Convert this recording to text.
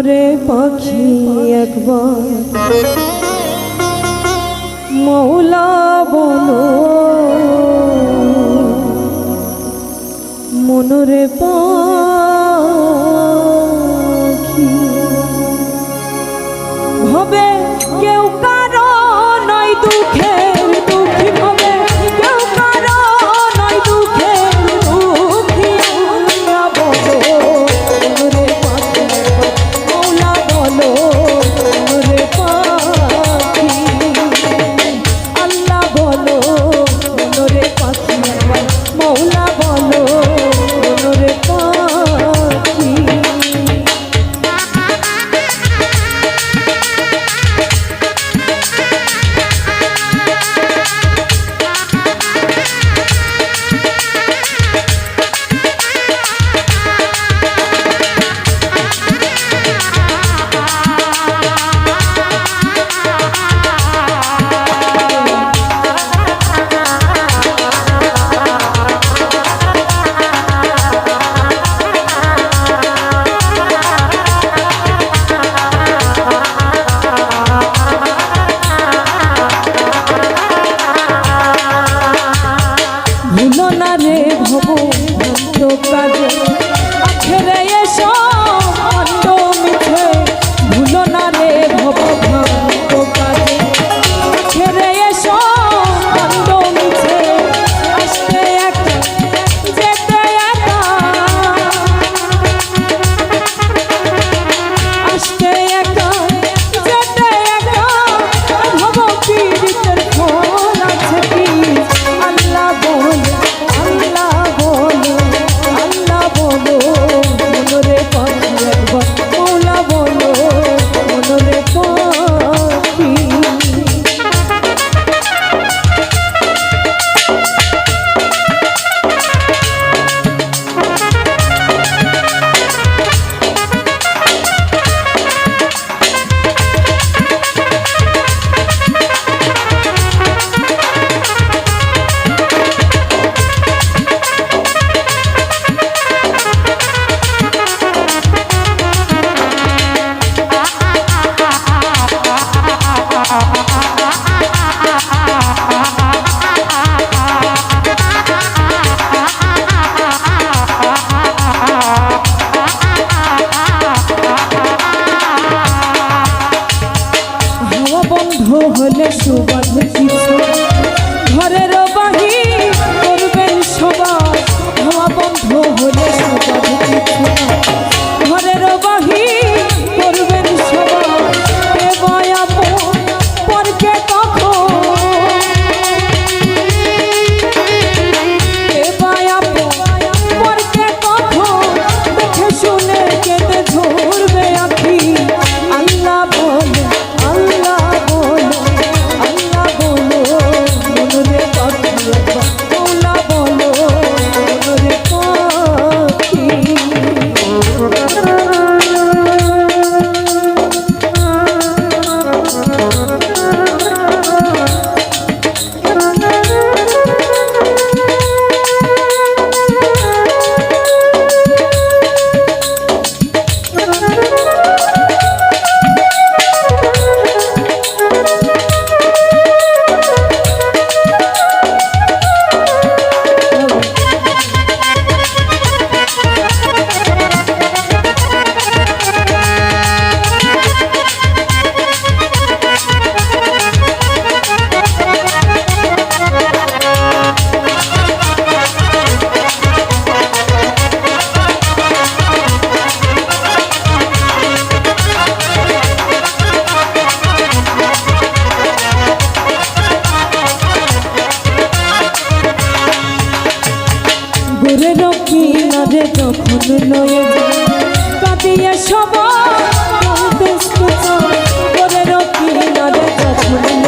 মনরে পাখি একবার মৌলা বলো মনরে পাখি হবে কেউ কারো নয় দুঃখের দুঃখী হবে কেউ কারো নয় দুঃখের দুঃখী মৌলা বলো মনরে পাখি মৌলা বলো মনরে পাখি আল্লাহ বলো মনরে পাখি মৌলা বলো মনরে পাখি কাজে আখেরে এসো অন্য মিঠে ভুলো না রে ভব ভ্রান্ত কাজে আখেরে এসো অন্য মিঠে আসতে একা যেতে একা আসতে একা যেতে একা ভব পীড়িতের ফল আছে কি আল্লাহ বলে আল্লাহ বলে আল্লাহ বলো মনরে পাখি একবার মৌলা বলো মনরে পাখি হলে সুবাদ কিছু ঘরের বাহির করবেন সবাই হাওয়া বন্ধ হলে সুবাদ কিছু ঘরের বাহির করবেন সবাই কে বয়া পরকে কখন কে বয়া পরকে কখন দেখে শুনে কেঁদে ঝরবে আখি আল্লাহ বলে আল্লাহ বলো আল্লাহ বলো মনরে পাখি মৌলা বলো মনরে পাখি গোরের কিনারে যখন লয়ে যায় কাঁদিয়ে সবাই গোরের কিনারে যখন